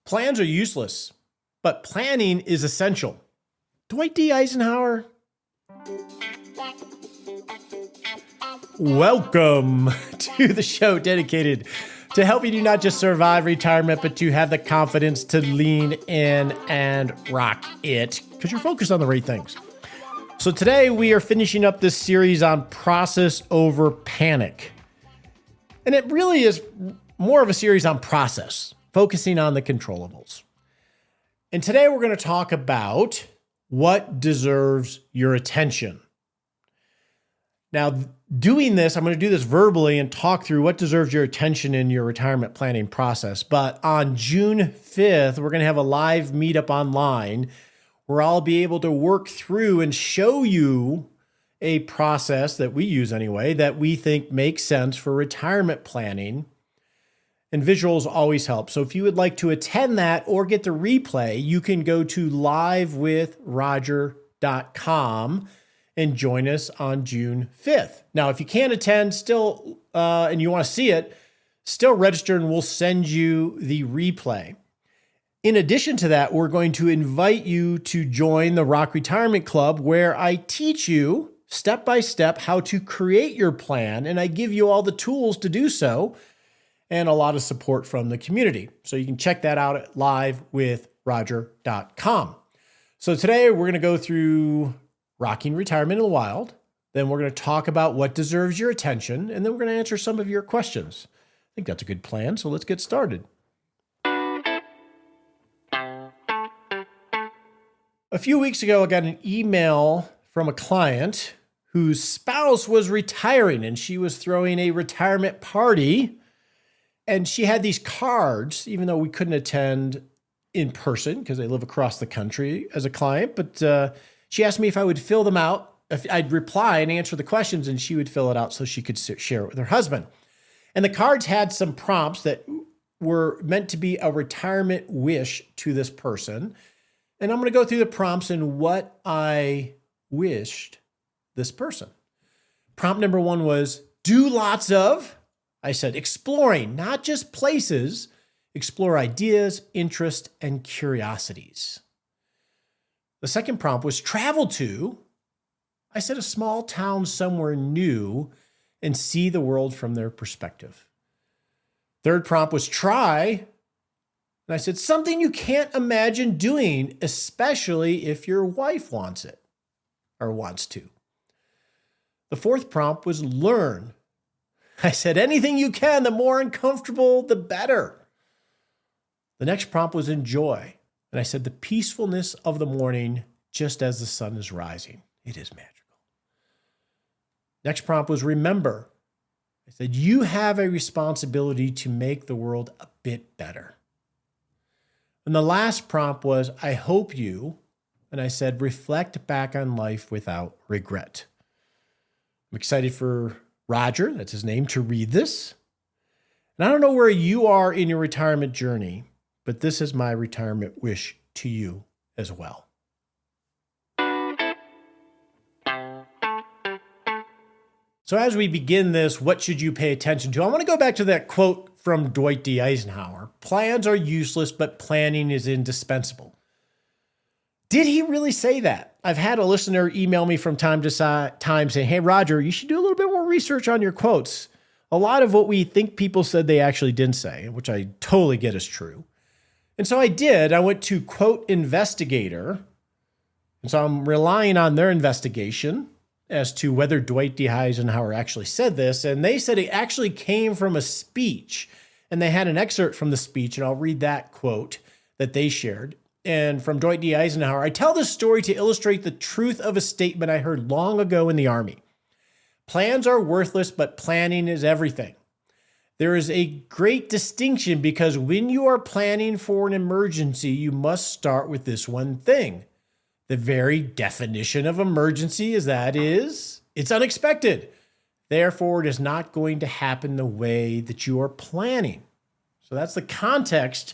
Plans are useless, but planning is essential. Dwight D. Eisenhower. Welcome to the show dedicated to helping you not just survive retirement, but to have the confidence to lean in and rock it because you're focused on the right things. So today we are finishing up this series on process over panic. And it really is more of a series on process, focusing on the controllables. And today we're going to talk about what deserves your attention. Now, doing this, I'm going to do this verbally and talk through what deserves your attention in your retirement planning process. But on June 5th, we're going to have a live meetup online where I'll be able to work through and show you a process that we use anyway, that we think makes sense for retirement planning. And visuals always help. So if you would like to attend that or get the replay, you can go to livewithroger.com and join us on June 5th. Now, if you can't attend still, and you want to see it, still register and we'll send you the replay. In addition to that, we're going to invite you to join the Rock Retirement Club, where I teach you step by step how to create your plan, and I give you all the tools to do so and a lot of support from the community. So you can check that out at livewithroger.com. So today we're going to go through rocking retirement in the wild. Then we're going to talk about what deserves your attention, and then we're going to answer some of your questions. I think that's a good plan, so let's get started. A few weeks ago, I got an email from a client whose spouse was retiring, and she was throwing a retirement party. And she had these cards, even though we couldn't attend in person because they live across the country as a client. But she asked me if I would fill them out, if I'd reply and answer the questions, and she would fill it out so she could share it with her husband. And the cards had some prompts that were meant to be a retirement wish to this person. And I'm going to go through the prompts and what I wished this person. Prompt number 1 was, do lots of, I said, exploring, not just places, explore ideas, interests, and curiosities. The second prompt was travel to, I said, a small town somewhere new and see the world from their perspective. Third prompt was try, and I said, something you can't imagine doing, especially if your wife wants it or wants to. The fourth prompt was learn. I said, anything you can, the more uncomfortable, the better. The next prompt was enjoy. And I said, the peacefulness of the morning just as the sun is rising. It is magical. Next prompt was remember. I said, you have a responsibility to make the world a bit better. And the last prompt was, I hope you, and I said, reflect back on life without regret. I'm excited for Roger, that's his name, to read this. And I don't know where you are in your retirement journey, but this is my retirement wish to you as well. So as we begin this, what should you pay attention to? I want to go back to that quote from Dwight D. Eisenhower. Plans are useless, but planning is indispensable. Did he really say that? I've had a listener email me from time to time saying, hey, Roger, you should do a little bit more research on your quotes. A lot of what we think people said they actually didn't say, which I totally get is true. And so I did. I went to Quote Investigator. And so I'm relying on their investigation as to whether Dwight D. Eisenhower actually said this. And they said it actually came from a speech. And they had an excerpt from the speech, and I'll read that quote that they shared. And from Dwight D. Eisenhower, I tell this story to illustrate the truth of a statement I heard long ago in the Army. Plans are worthless, but planning is everything. There is a great distinction because when you are planning for an emergency, you must start with this one thing. The very definition of emergency is it's unexpected. Therefore, it is not going to happen the way that you are planning. So that's the context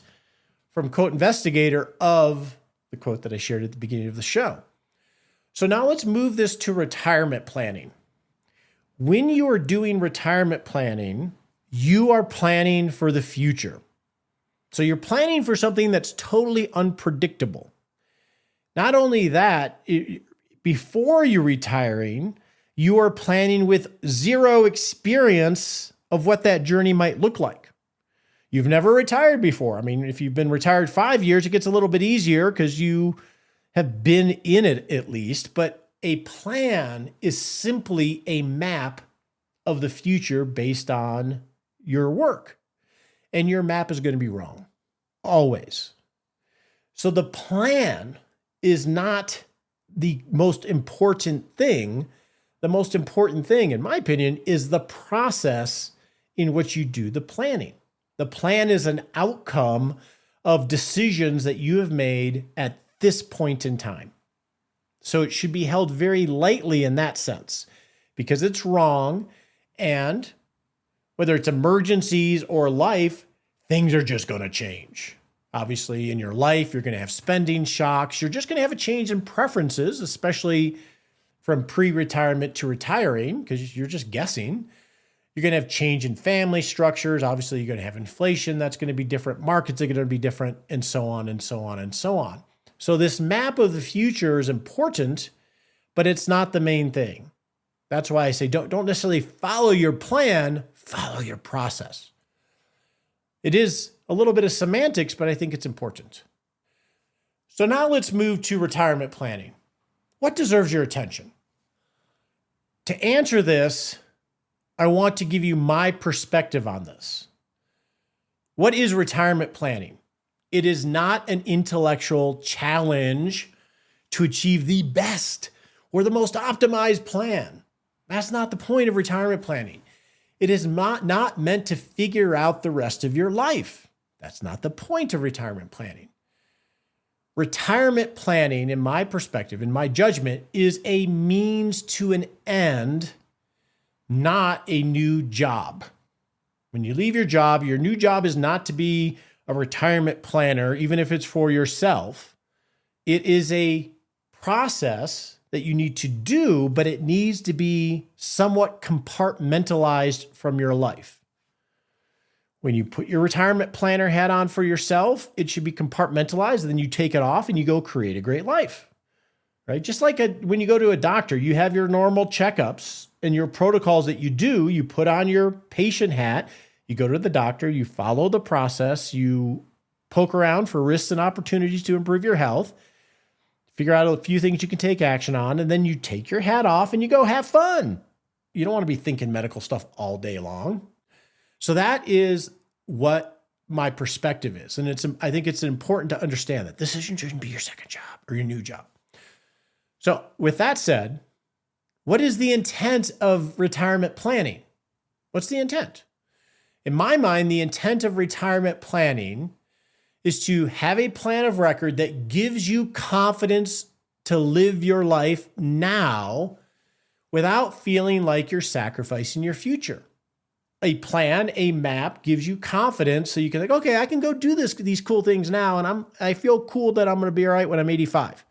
from Quote Investigator of the quote that I shared at the beginning of the show. So now let's move this to retirement planning. When you are doing retirement planning, you are planning for the future. So you're planning for something that's totally unpredictable. Not only that, before you're retiring, you are planning with zero experience of what that journey might look like. You've never retired before. I mean, if you've been retired 5 years, it gets a little bit easier because you have been in it at least. But a plan is simply a map of the future based on your work. And your map is going to be wrong, always. So the plan is not the most important thing. The most important thing, in my opinion, is the process in which you do the planning. The plan is an outcome of decisions that you have made at this point in time. So it should be held very lightly in that sense because it's wrong. And whether it's emergencies or life, things are just going to change. Obviously, in your life, you're going to have spending shocks. You're just going to have a change in preferences, especially from pre-retirement to retiring, because you're just guessing. You're going to have change in family structures. Obviously, you're going to have inflation. That's going to be different. Markets are going to be different, and so on and so on and so on. So this map of the future is important, but it's not the main thing. That's why I say don't necessarily follow your plan, follow your process. It is a little bit of semantics, but I think it's important. So now let's move to retirement planning. What deserves your attention? To answer this, I want to give you my perspective on this. What is retirement planning? It is not an intellectual challenge to achieve the best or the most optimized plan. That's not the point of retirement planning. It is not meant to figure out the rest of your life. That's not the point of retirement planning. Retirement planning, in my perspective, in my judgment, is a means to an end, not a new job. When you leave your job, your new job is not to be a retirement planner, even if it's for yourself. It is a process that you need to do, but it needs to be somewhat compartmentalized from your life. When you put your retirement planner hat on for yourself, it should be compartmentalized, and then you take it off and you go create a great life, right? Just like when you go to a doctor, you have your normal checkups and your protocols that you do. You put on your patient hat, you go to the doctor, you follow the process, you poke around for risks and opportunities to improve your health, figure out a few things you can take action on, and then you take your hat off and you go have fun. You don't want to be thinking medical stuff all day long. So that is what my perspective is. And I think it's important to understand that this shouldn't be your second job or your new job. So with that said, what is the intent of retirement planning? What's the intent? In my mind, the intent of retirement planning is to have a plan of record that gives you confidence to live your life now without feeling like you're sacrificing your future. A plan, a map gives you confidence so you can think, okay, I can go do these cool things now, and I feel cool that I'm going to be all right when I'm 85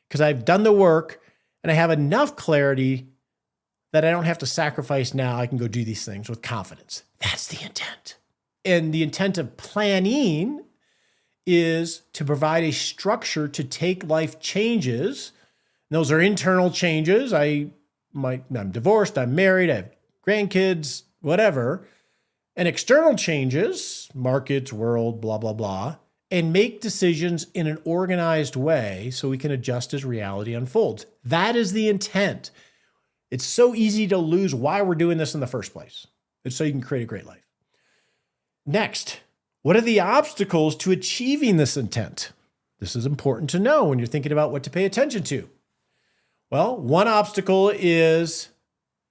because I've done the work and I have enough clarity that I don't have to sacrifice now. I can go do these things with confidence. That's the intent. And the intent of planning is to provide a structure to take life changes. And those are internal changes. I'm divorced, I'm married, I have grandkids, whatever, and external changes, markets, world, blah, blah, blah, and make decisions in an organized way so we can adjust as reality unfolds. That is the intent. It's so easy to lose why we're doing this in the first place. It's so you can create a great life. Next, what are the obstacles to achieving this intent? This is important to know when you're thinking about what to pay attention to. Well, one obstacle is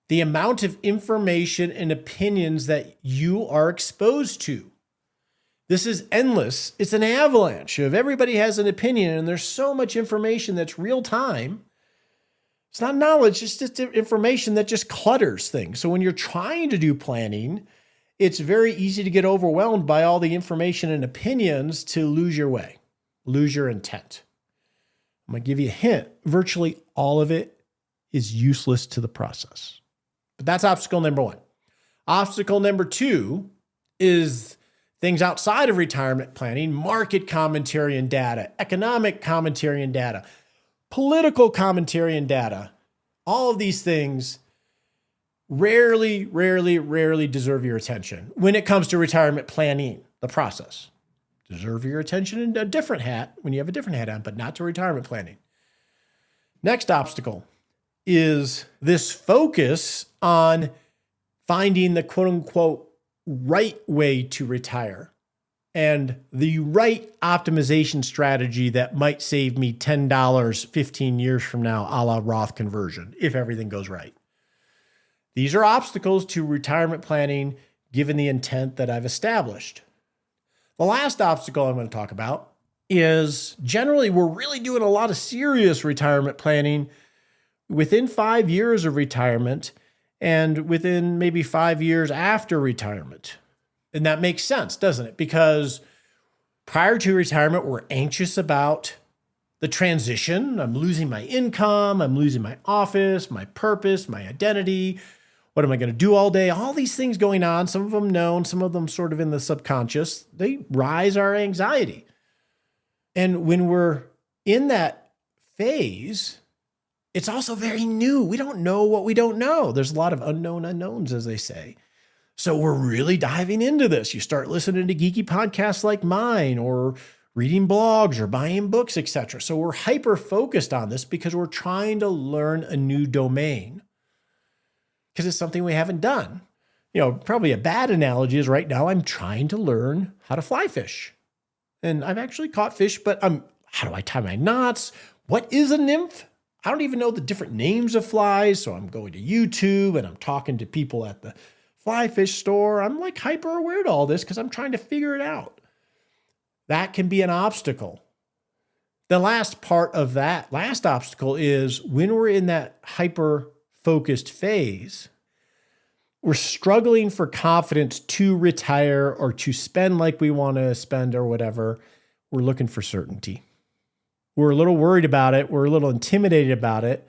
the amount of information and opinions that you are exposed to. This is endless. It's an avalanche of everybody has an opinion, and there's so much information that's real time. It's not knowledge, it's just information that just clutters things. So when you're trying to do planning, it's very easy to get overwhelmed by all the information and opinions to lose your way, lose your intent. I'm going to give you a hint. Virtually all of it is useless to the process. But that's obstacle number one. Obstacle number two is Things outside of retirement planning, market commentary and data, economic commentary and data, political commentary and data, all of these things rarely deserve your attention when it comes to retirement planning, the process. Deserve your attention in a different hat when you have a different hat on, but not to retirement planning. Next obstacle is this focus on finding the quote unquote right way to retire and the right optimization strategy that might save me $10 15 years from now, a la Roth conversion, if everything goes right. These are obstacles to retirement planning given the intent that I've established. The last obstacle I'm going to talk about is generally we're really doing a lot of serious retirement planning within 5 years of retirement and within maybe 5 years after retirement. And that makes sense, doesn't it? Because prior to retirement, we're anxious about the transition. I'm losing my income. I'm losing my office, my purpose, my identity. What am I going to do all day? All these things going on, some of them known, some of them sort of in the subconscious, they rise our anxiety. And when we're in that phase, it's also very new. We don't know what we don't know. There's a lot of unknown unknowns, as they say. So we're really diving into this. You start listening to geeky podcasts like mine or reading blogs or buying books, etc. So we're hyper-focused on this because we're trying to learn a new domain because it's something we haven't done. Probably a bad analogy is right now I'm trying to learn how to fly fish. And I've actually caught fish, but how do I tie my knots? What is a nymph? I don't even know the different names of flies. So I'm going to YouTube and I'm talking to people at the fly fish store. I'm like hyper aware to all this because I'm trying to figure it out. That can be an obstacle. The last part of that last obstacle is when we're in that hyper focused phase, we're struggling for confidence to retire or to spend like we want to spend or whatever. We're looking for certainty. We're a little worried about it. We're a little intimidated about it.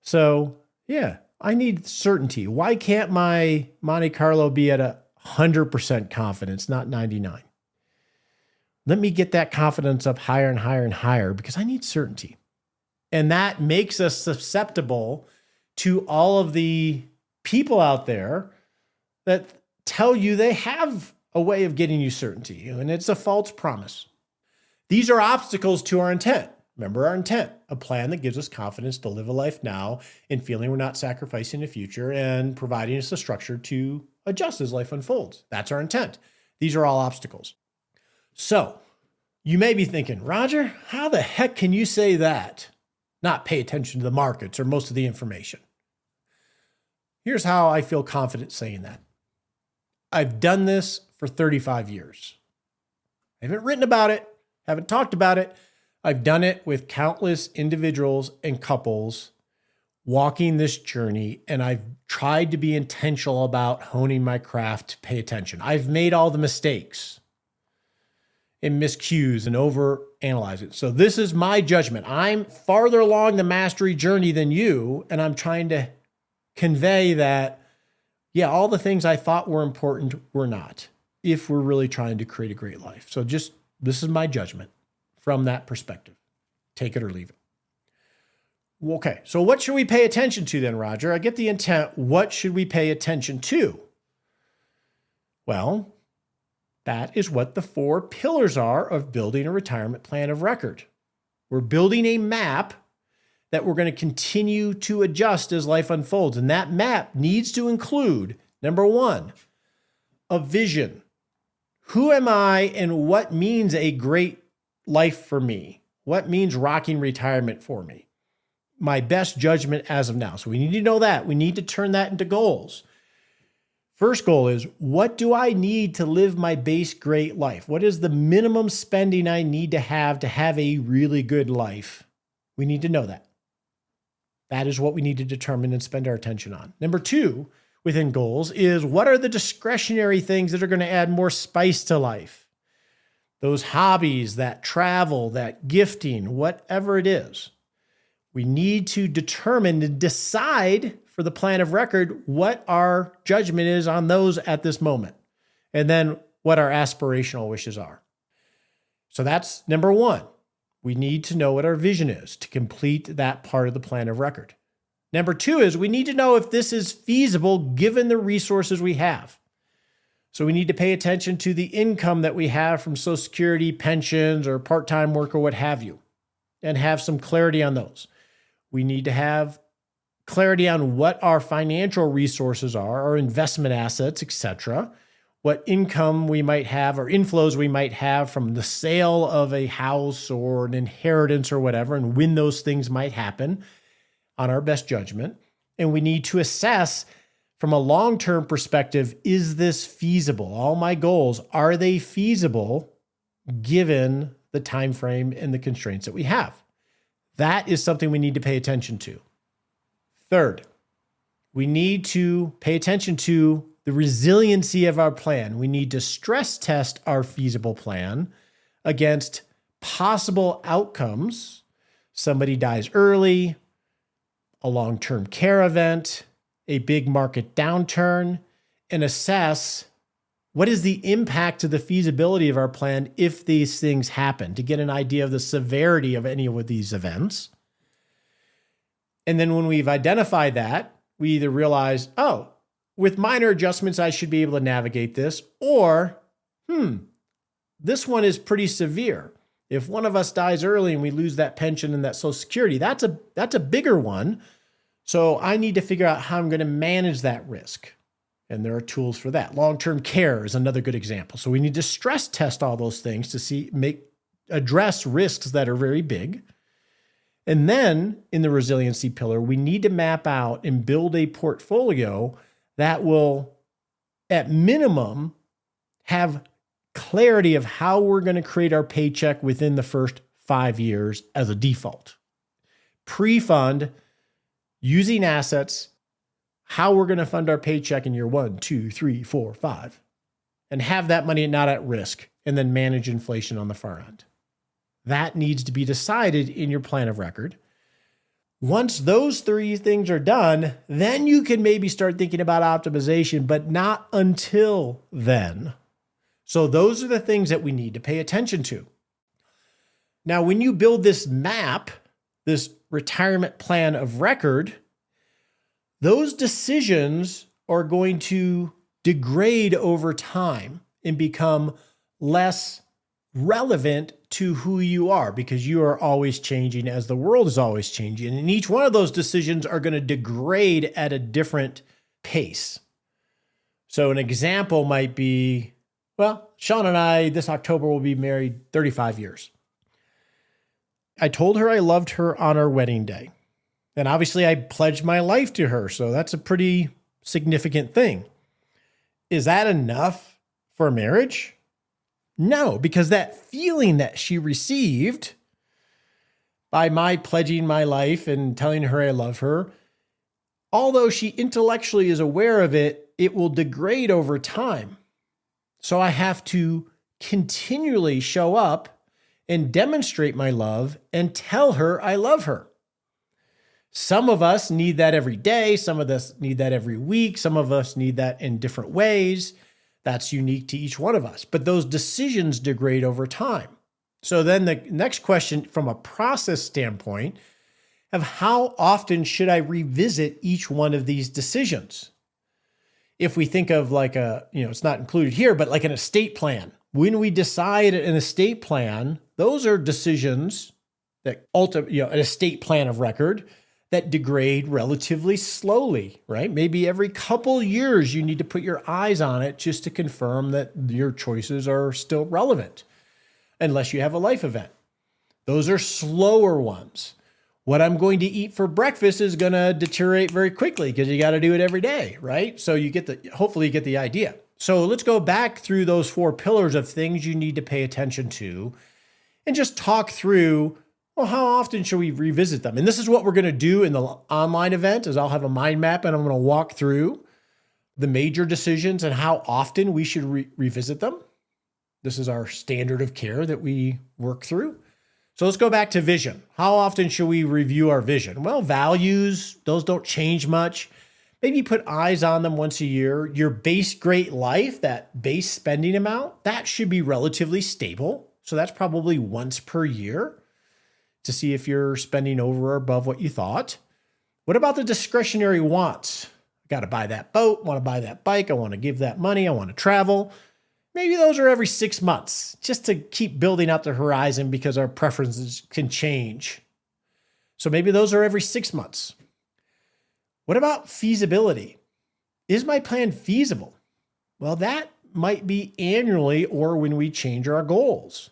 So yeah, I need certainty. Why can't my Monte Carlo be at 100% confidence, not 99? Let me get that confidence up higher and higher and higher because I need certainty. And that makes us susceptible to all of the people out there that tell you they have a way of getting you certainty, and it's a false promise. These are obstacles to our intent. Remember our intent, a plan that gives us confidence to live a life now and feeling we're not sacrificing the future and providing us the structure to adjust as life unfolds. That's our intent. These are all obstacles. So you may be thinking, Roger, how the heck can you say that? Not pay attention to the markets or most of the information. Here's how I feel confident saying that. I've done this for 35 years. I haven't written about it, haven't talked about it. I've done it with countless individuals and couples walking this journey, and I've tried to be intentional about honing my craft to pay attention. I've made all the mistakes and miscues and overanalyze it. So this is my judgment. I'm farther along the mastery journey than you, and I'm trying to convey that, yeah, all the things I thought were important were not, if we're really trying to create a great life. So this is my judgment from that perspective. Take it or leave it. Okay, so what should we pay attention to then, Roger? I get the intent. What should we pay attention to? Well, that is what the 4 pillars are of building a retirement plan of record. We're building a map that we're going to continue to adjust as life unfolds. And that map needs to include, number 1, a vision. Who am I and what means a great life for me? What means rocking retirement for me? My best judgment as of now. So we need to know that. We need to turn that into goals. First goal is, what do I need to live my base great life? What is the minimum spending I need to have a really good life? We need to know that. That is what we need to determine and spend our attention on. Number 2, within goals, is what are the discretionary things that are going to add more spice to life? Those hobbies, that travel, that gifting, whatever it is. We need to determine and decide for the plan of record what our judgment is on those at this moment. And then what our aspirational wishes are. So that's number one. We need to know what our vision is to complete that part of the plan of record. Number two is we need to know if this is feasible given the resources we have. So we need to pay attention to the income that we have from Social Security, pensions, or part-time work or what have you, and have some clarity on those. We need to have clarity on what our financial resources are, our investment assets, etc., what income we might have or inflows we might have from the sale of a house or an inheritance or whatever, and when those things might happen on our best judgment. And we need to assess from a long-term perspective, is this feasible? All my goals, are they feasible given the time frame and the constraints that we have? That is something we need to pay attention to. Third, we need to pay attention to the resiliency of our plan. We need to stress test our feasible plan against possible outcomes. Somebody dies early, a long-term care event, a big market downturn, and assess what is the impact to the feasibility of our plan if these things happen, to get an idea of the severity of any of these events. And then when we've identified that, we either realize, oh, with minor adjustments, I should be able to navigate this, or, this one is pretty severe. If one of us dies early and we lose that pension and that Social Security, that's a bigger one. So I need to figure out how I'm going to manage that risk. And there are tools for that. Long-term care is another good example. So we need to stress test all those things to address risks that are very big. And then in the resiliency pillar, we need to map out and build a portfolio that will, at minimum, have clarity of how we're going to create our paycheck within the first 5 years as a default. Pre-fund, using assets, how we're going to fund our paycheck in year 1, 2, 3, 4, 5, and have that money not at risk, and then manage inflation on the far end. That needs to be decided in your plan of record. Once those three things are done, then you can maybe start thinking about optimization, but not until then. So those are the things that we need to pay attention to. Now, when you build this map, this retirement plan of record, those decisions are going to degrade over time and become less relevant to who you are because you are always changing as the world is always changing. And each one of those decisions are going to degrade at a different pace. So an example might be, well, Sean and I this October will be married 35 years. I told her I loved her on our wedding day. And obviously I pledged my life to her. So that's a pretty significant thing. Is that enough for marriage? No, because that feeling that she received by my pledging my life and telling her I love her, although she intellectually is aware of it, it will degrade over time. So I have to continually show up and demonstrate my love and tell her I love her. Some of us need that every day. Some of us need that every week. Some of us need that in different ways. That's unique to each one of us. But those decisions degrade over time. So then the next question from a process standpoint of how often should I revisit each one of these decisions? If we think of like it's not included here, but like an estate plan. When we decide an estate plan, those are decisions that an estate plan of record that degrade relatively slowly, right? Maybe every couple years you need to put your eyes on it just to confirm that your choices are still relevant, unless you have a life event. Those are slower ones. What I'm going to eat for breakfast is going to deteriorate very quickly because you got to do it every day, right? So hopefully you get the idea. So let's go back through those 4 pillars of things you need to pay attention to and just talk through, well, how often should we revisit them? And this is what we're going to do in the online event is I'll have a mind map and I'm going to walk through the major decisions and how often we should revisit them. This is our standard of care that we work through. So let's go back to vision. How often should we review our vision? Well, values, those don't change much. Maybe put eyes on them once a year. Your base Great Life, that base spending amount, that should be relatively stable. So that's probably once per year to see if you're spending over or above what you thought. What about the discretionary wants? I got to buy that boat, want to buy that bike, I want to give that money, I want to travel. Maybe those are every 6 months, just to keep building out the horizon because our preferences can change. So maybe those are every 6 months. What about feasibility? Is my plan feasible? Well, that might be annually or when we change our goals.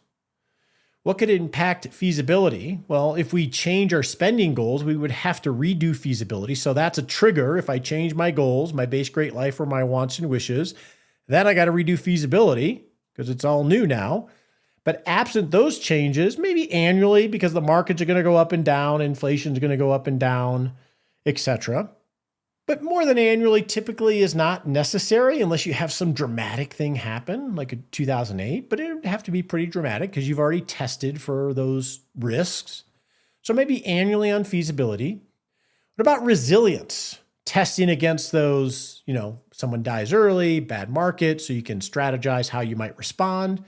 What could impact feasibility? Well, if we change our spending goals, we would have to redo feasibility. So that's a trigger. If I change my goals, my base Great Life or my wants and wishes, then I got to redo feasibility because it's all new now. But absent those changes, maybe annually because the markets are going to go up and down, inflation is going to go up and down, etc. But more than annually typically is not necessary unless you have some dramatic thing happen like in 2008, but it would have to be pretty dramatic because you've already tested for those risks. So maybe annually on feasibility. What about resilience? Testing against those, someone dies early, bad market, so you can strategize how you might respond.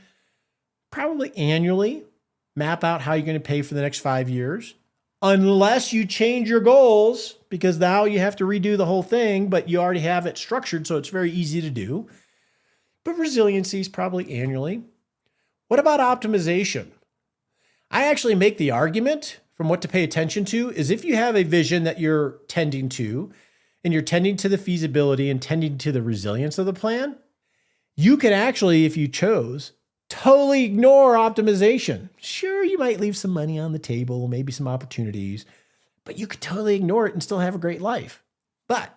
Probably annually, map out how you're going to pay for the next 5 years. Unless you change your goals, because now you have to redo the whole thing, but you already have it structured, so it's very easy to do. But resiliency is probably annually. What about optimization? I actually make the argument from what to pay attention to is if you have a vision that you're tending to, and you're tending to the feasibility and tending to the resilience of the plan, you can actually, if you chose, totally ignore optimization. Sure, you might leave some money on the table, maybe some opportunities, but you could totally ignore it and still have a great life. But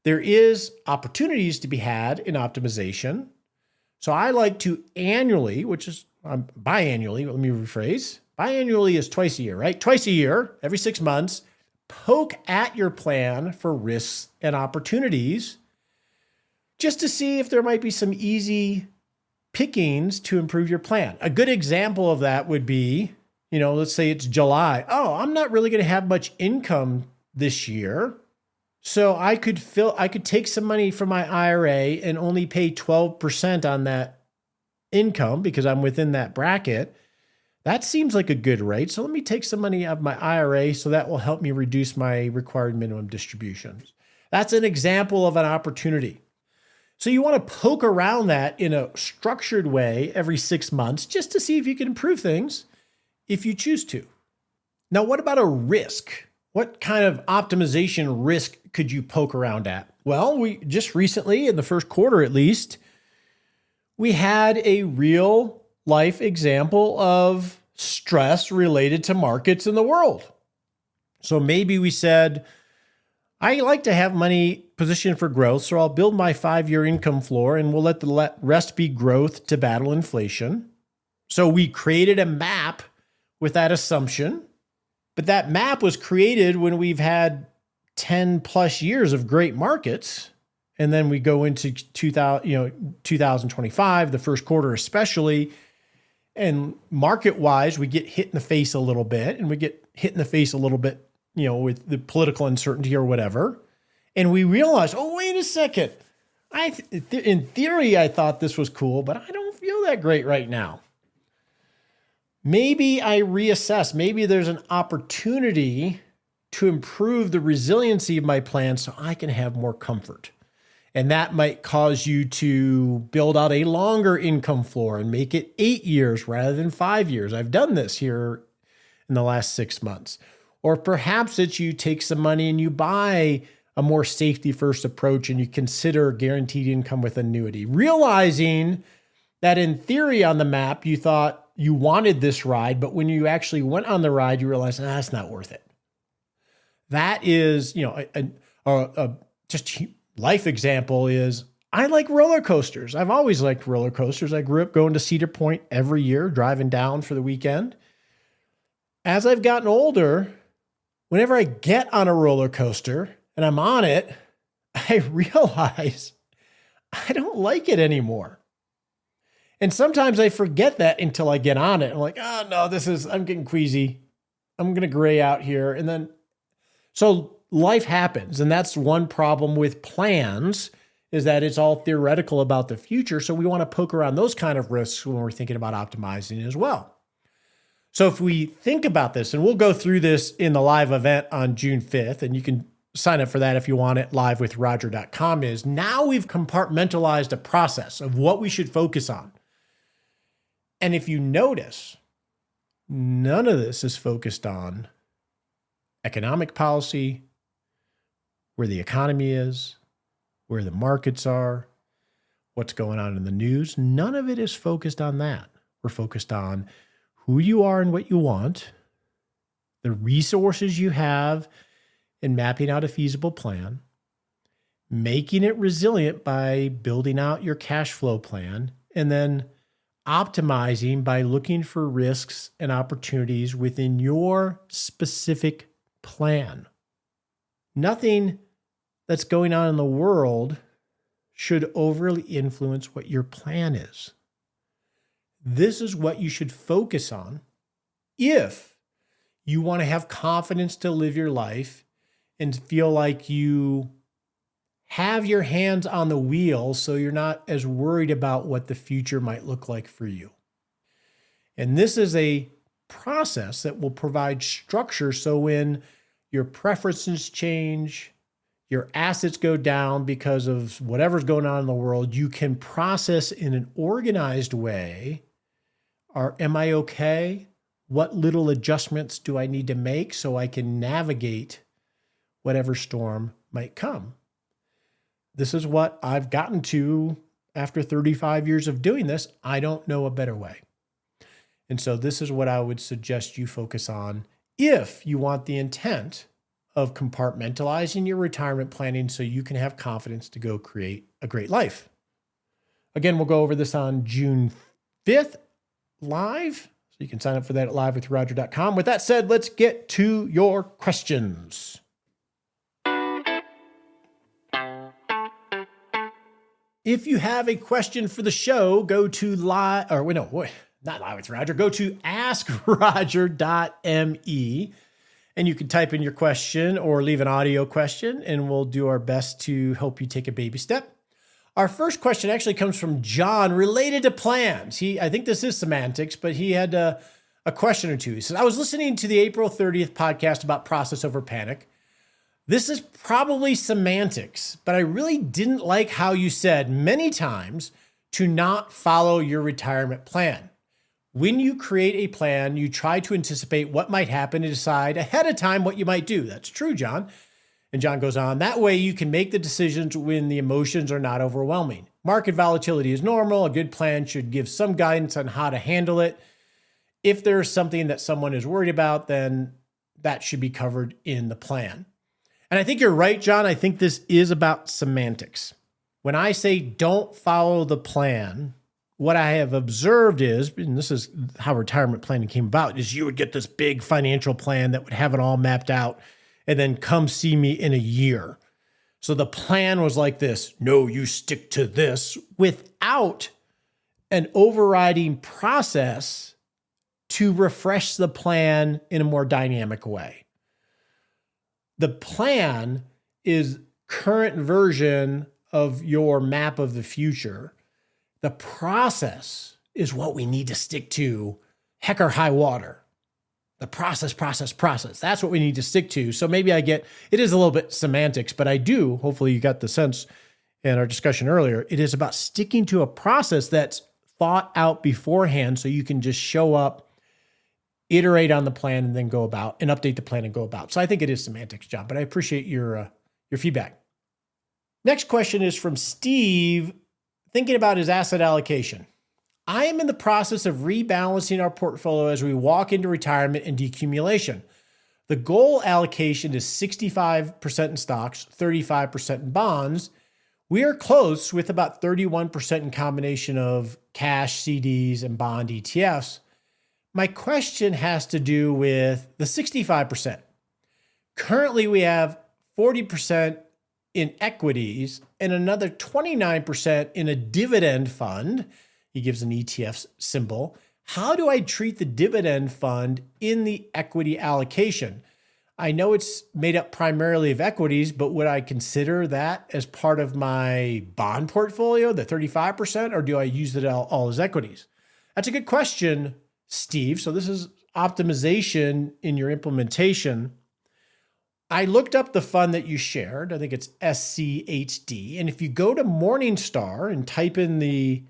there is opportunities to be had in optimization. So I like to annually, which is biannually, let me rephrase. Biannually is twice a year, right? Twice a year, every 6 months, poke at your plan for risks and opportunities just to see if there might be some easy pickings to improve your plan. A good example of that would be, let's say it's July. Oh, I'm not really going to have much income this year. So I could take some money from my IRA and only pay 12% on that income because I'm within that bracket. That seems like a good rate. So let me take some money out of my IRA so that will help me reduce my required minimum distributions. That's an example of an opportunity. So you want to poke around that in a structured way every 6 months just to see if you can improve things if you choose to. Now, what about a risk? What kind of optimization risk could you poke around at? Well, we just recently, in the first quarter at least, we had a real life example of stress related to markets in the world. So maybe we said, I like to have money positioned for growth, so I'll build my 5-year income floor and we'll let the rest be growth to battle inflation. So we created a map with that assumption, but that map was created when we've had 10 plus years of great markets. And then we go into 2025, the first quarter especially, and market-wise, we get hit in the face a little bit, and we get hit in the face a little bit, with the political uncertainty or whatever. And we realize, oh, wait a second. In theory, I thought this was cool, but I don't feel that great right now. Maybe I reassess. Maybe there's an opportunity to improve the resiliency of my plan so I can have more comfort. And that might cause you to build out a longer income floor and make it 8 years rather than 5 years. I've done this here in the last 6 months. Or perhaps it's you take some money and you buy a more safety first approach and you consider guaranteed income with annuity, realizing that in theory on the map, you thought you wanted this ride, but when you actually went on the ride, you realized, it's not worth it. That is, just life example is I like roller coasters. I've always liked roller coasters. I grew up going to Cedar Point every year, driving down for the weekend. As I've gotten older, whenever I get on a roller coaster and I'm on it, I realize I don't like it anymore. And sometimes I forget that until I get on it. I'm like, oh no, I'm getting queasy. I'm going to gray out here. And then, so life happens. And that's one problem with plans, is that it's all theoretical about the future. So we want to poke around those kind of risks when we're thinking about optimizing as well. So if we think about this, and we'll go through this in the live event on June 5th, and you can sign up for that if you want it, livewithroger.com, is now we've compartmentalized a process of what we should focus on. And if you notice, none of this is focused on economic policy, where the economy is, where the markets are, what's going on in the news. None of it is focused on that. We're focused on who you are and what you want, the resources you have in mapping out a feasible plan, making it resilient by building out your cash flow plan, and then optimizing by looking for risks and opportunities within your specific plan. Nothing that's going on in the world should overly influence what your plan is. This is what you should focus on if you want to have confidence to live your life and feel like you have your hands on the wheel so you're not as worried about what the future might look like for you. And this is a process that will provide structure so when your preferences change, your assets go down because of whatever's going on in the world, you can process in an organized way. Am I okay? What little adjustments do I need to make so I can navigate whatever storm might come? This is what I've gotten to after 35 years of doing this. I don't know a better way. And so this is what I would suggest you focus on if you want the intent of compartmentalizing your retirement planning so you can have confidence to go create a great life. Again, we'll go over this on June 5th live. So you can sign up for that at livewithroger.com. With that said, let's get to your questions. If you have a question for the show, go to not Live with Roger, go to askroger.me. And you can type in your question or leave an audio question, and we'll do our best to help you take a baby step. Our first question actually comes from John related to plans. I think this is semantics, but he had a question or two. He said, I was listening to the April 30th podcast about process over panic. This is probably semantics, but I really didn't like how you said many times to not follow your retirement plan. When you create a plan, you try to anticipate what might happen and decide ahead of time what you might do. That's true, John. And John goes on, that way you can make the decisions when the emotions are not overwhelming. Market volatility is normal. A good plan should give some guidance on how to handle it. If there's something that someone is worried about, then that should be covered in the plan. And I think you're right, John. I think this is about semantics. When I say don't follow the plan, what I have observed is, and this is how retirement planning came about, is you would get this big financial plan that would have it all mapped out and then come see me in a year. So the plan was like this, no, you stick to this, without an overriding process to refresh the plan in a more dynamic way. The plan is current version of your map of the future. The process is what we need to stick to, heck or high water. The process. That's what we need to stick to. So maybe it is a little bit semantics, but hopefully you got the sense in our discussion earlier, it is about sticking to a process that's thought out beforehand so you can just show up, iterate on the plan, and then go about and update the plan and go about. So I think it is semantics, John, but I appreciate your feedback. Next question is from Steve, thinking about his asset allocation. I am in the process of rebalancing our portfolio as we walk into retirement and decumulation. The goal allocation is 65% in stocks, 35% in bonds. We are close with about 31% in combination of cash, CDs, and bond ETFs. My question has to do with the 65%. Currently, we have 40% in equities and another 29% in a dividend fund. He gives an ETF symbol. How do I treat the dividend fund in the equity allocation? I know it's made up primarily of equities, but would I consider that as part of my bond portfolio, the 35%, or do I use it all as equities? That's a good question, Steve. So this is optimization in your implementation. I looked up the fund that you shared. I think it's SCHD. And if you go to Morningstar and type in the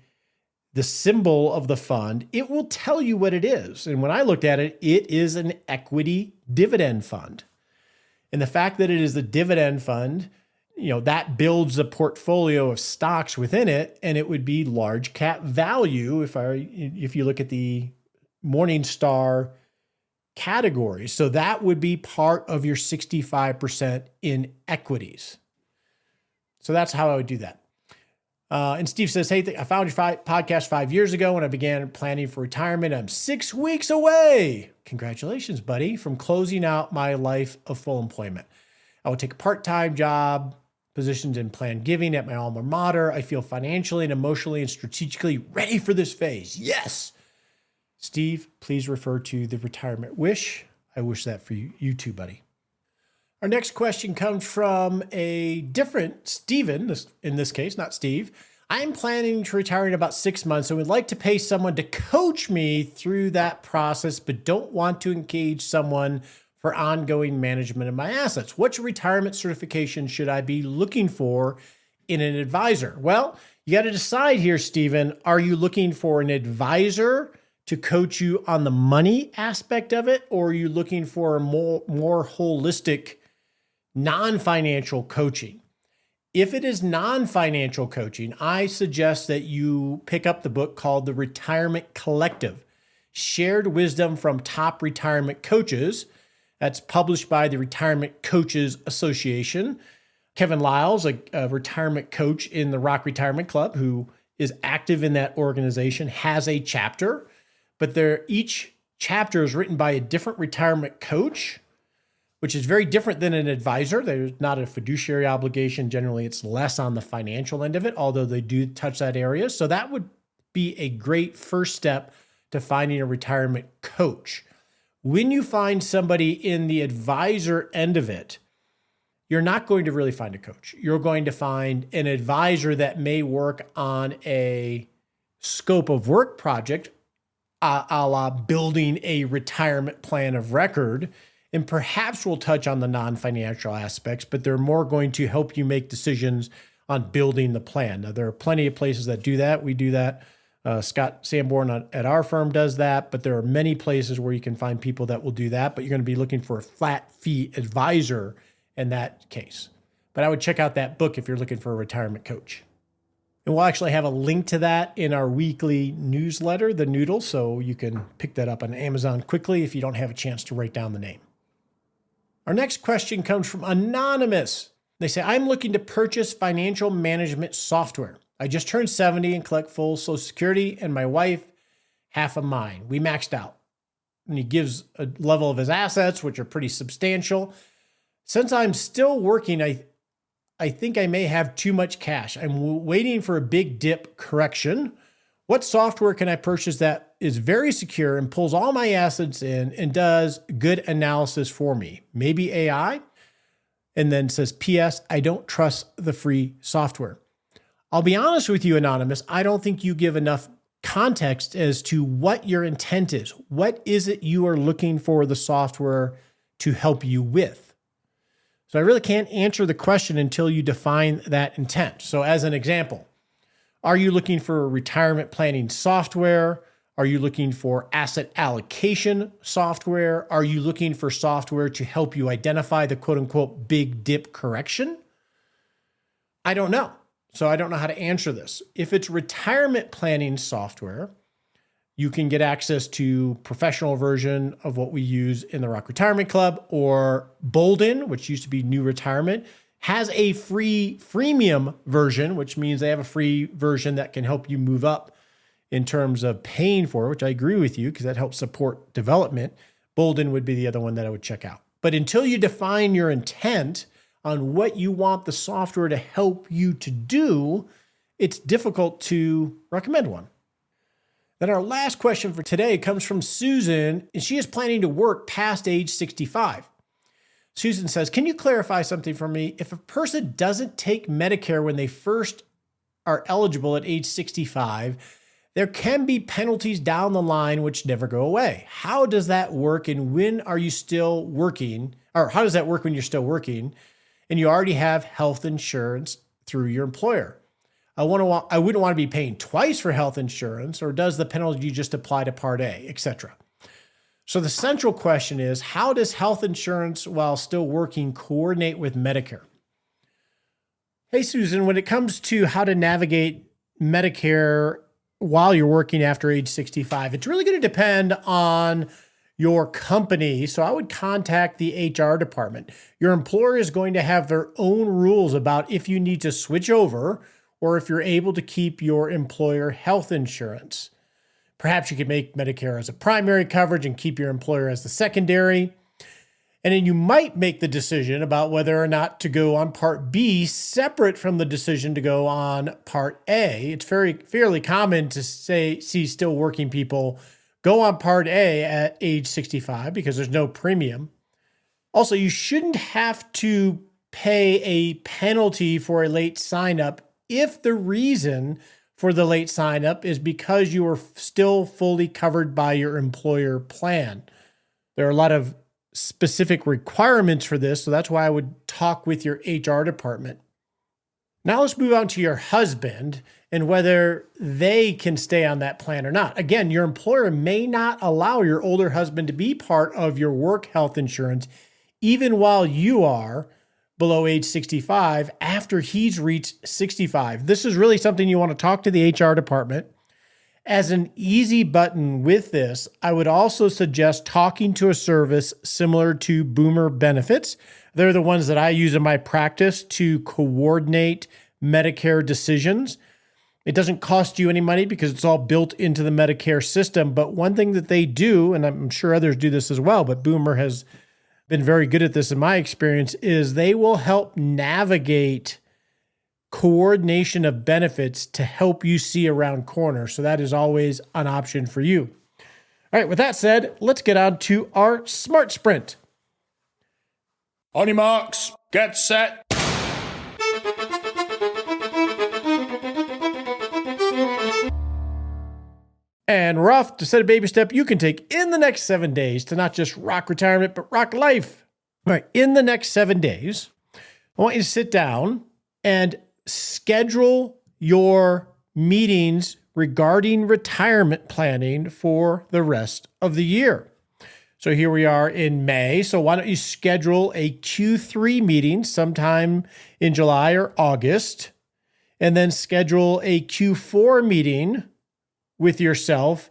symbol of the fund, it will tell you what it is. And when I looked at it, it is an equity dividend fund. And the fact that it is a dividend fund, that builds a portfolio of stocks within it, and it would be large cap value if you look at the Morningstar category. So that would be part of your 65% in equities. So that's how I would do that. And Steve says, hey, I found your podcast 5 years ago when I began planning for retirement. I'm 6 weeks away. Congratulations, buddy, from closing out my life of full employment. I will take a part-time job, positions in planned giving at my alma mater. I feel financially and emotionally and strategically ready for this phase. Yes. Steve, please refer to the retirement wish. I wish that for you too, buddy. Our next question comes from a different Steven, in this case, not Steve. I'm planning to retire in about 6 months and would like to pay someone to coach me through that process, but don't want to engage someone for ongoing management of my assets. What retirement certification should I be looking for in an advisor? Well, you got to decide here, Steven. Are you looking for an advisor to coach you on the money aspect of it, or are you looking for a more holistic non-financial coaching? If it is non-financial coaching, I suggest that you pick up the book called The Retirement Collective, Shared Wisdom from Top Retirement Coaches. That's published by the Retirement Coaches Association. Kevin Lyles, a retirement coach in the Rock Retirement Club, who is active in that organization, has a chapter, but each chapter is written by a different retirement coach, which is very different than an advisor. There's not a fiduciary obligation. Generally, it's less on the financial end of it, although they do touch that area. So that would be a great first step to finding a retirement coach. When you find somebody in the advisor end of it, you're not going to really find a coach. You're going to find an advisor that may work on a scope of work project, a la building a retirement plan of record, and perhaps we'll touch on the non-financial aspects, but they're more going to help you make decisions on building the plan. Now, there are plenty of places that do that. We do that. Scott Sanborn at our firm does that, but there are many places where you can find people that will do that, but you're going to be looking for a flat fee advisor in that case. But I would check out that book if you're looking for a retirement coach. And we'll actually have a link to that in our weekly newsletter, The Noodle, so you can pick that up on Amazon quickly if you don't have a chance to write down the name. Our next question comes from Anonymous. They say, I'm looking to purchase financial management software. I just turned 70 and collect full Social Security, and my wife, half of mine. We maxed out. And he gives a level of his assets, which are pretty substantial. Since I'm still working, I think I may have too much cash. I'm waiting for a big dip correction. What software can I purchase that is very secure and pulls all my assets in and does good analysis for me? Maybe AI? And then says, P.S. I don't trust the free software. I'll be honest with you, Anonymous. I don't think you give enough context as to what your intent is. What is it you are looking for the software to help you with? So I really can't answer the question until you define that intent. So as an example, are you looking for retirement planning software? Are you looking for asset allocation software? Are you looking for software to help you identify the quote unquote big dip correction? I don't know. So I don't know how to answer this. If it's retirement planning software, you can get access to professional version of what we use in the Rock Retirement Club, or Bolden, which used to be New Retirement, has a free freemium version, which means they have a free version that can help you move up in terms of paying for it, which I agree with you because that helps support development. Bolden would be the other one that I would check out. But until you define your intent on what you want the software to help you to do, it's difficult to recommend one. Then our last question for today comes from Susan, and she is planning to work past age 65. Susan says, can you clarify something for me? If a person doesn't take Medicare when they first are eligible at age 65, there can be penalties down the line which never go away. How does that work? And when are you still working? Or how does that work when you're still working and you already have health insurance through your employer? I wouldn't want to be paying twice for health insurance, or does the penalty just apply to Part A, etc.? So the central question is, how does health insurance while still working coordinate with Medicare? Hey, Susan, when it comes to how to navigate Medicare while you're working after age 65, it's really going to depend on your company. So I would contact the HR department. Your employer is going to have their own rules about if you need to switch over or if you're able to keep your employer health insurance. Perhaps you could make Medicare as a primary coverage and keep your employer as the secondary. And then you might make the decision about whether or not to go on Part B separate from the decision to go on Part A. It's fairly common to see still working people go on Part A at age 65 because there's no premium. Also, you shouldn't have to pay a penalty for a late sign-up if the reason for the late sign-up is because you are still fully covered by your employer plan. There are a lot of specific requirements for this, so that's why I would talk with your HR department. Now let's move on to your husband and whether they can stay on that plan or not. Again, your employer may not allow your older husband to be part of your work health insurance even while you are below age 65 after he's reached 65. This is really something you want to talk to the HR department. As an easy button with this, I would also suggest talking to a service similar to Boomer Benefits. They're the ones that I use in my practice to coordinate Medicare decisions. It doesn't cost you any money because it's all built into the Medicare system. But one thing that they do, and I'm sure others do this as well, but Boomer has been very good at this in my experience, is they will help navigate coordination of benefits to help you see around corners. So that is always an option for you. All right, with that said, let's get on to our Smart Sprint. On your marks, get set. And we're off to set a baby step you can take in the next 7 days to not just rock retirement, but rock life. All right, in the next 7 days, I want you to sit down and schedule your meetings regarding retirement planning for the rest of the year. So here we are in May. So why don't you schedule a Q3 meeting sometime in July or August, and then schedule a Q4 meeting with yourself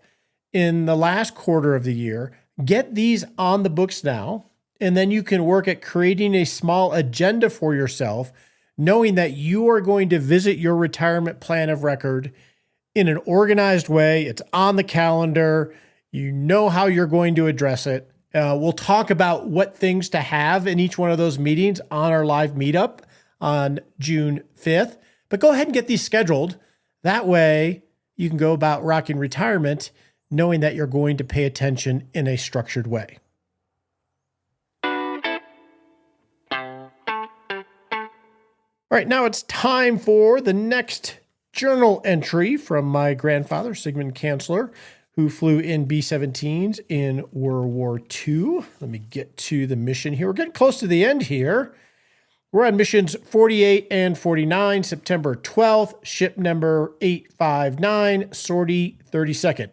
in the last quarter of the year. Get these on the books now, and then you can work at creating a small agenda for yourself, knowing that you are going to visit your retirement plan of record in an organized way. It's on the calendar. You know how you're going to address it. We'll talk about what things to have in each one of those meetings on our live meetup on June 5th. But go ahead and get these scheduled. That way you can go about rocking retirement knowing that you're going to pay attention in a structured way. All right, now it's time for the next journal entry from my grandfather, Sigmund Kanzler, who flew in B-17s in World War II. Let me get to the mission here. We're getting close to the end here. We're on missions 48 and 49, September 12th, ship number 859, sortie 32nd.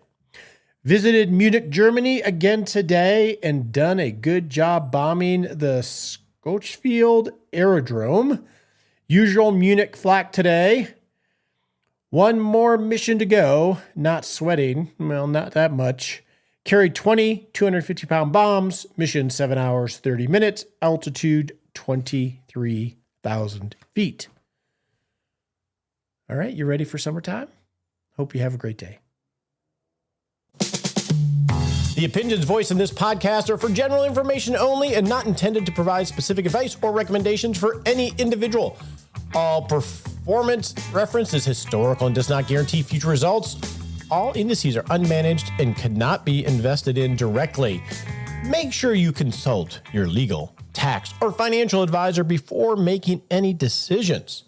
Visited Munich, Germany again today and done a good job bombing the Schofield Aerodrome. Usual Munich flak today. One more mission to go. Not sweating. Well, not that much. Carried 20 250-pound bombs. Mission 7 hours, 30 minutes. Altitude 23,000 feet. All right, you ready for summertime? Hope you have a great day. The opinions voiced in this podcast are for general information only and not intended to provide specific advice or recommendations for any individual. All performance reference is historical and does not guarantee future results. All indices are unmanaged and cannot be invested in directly. Make sure you consult your legal tax, or financial advisor before making any decisions.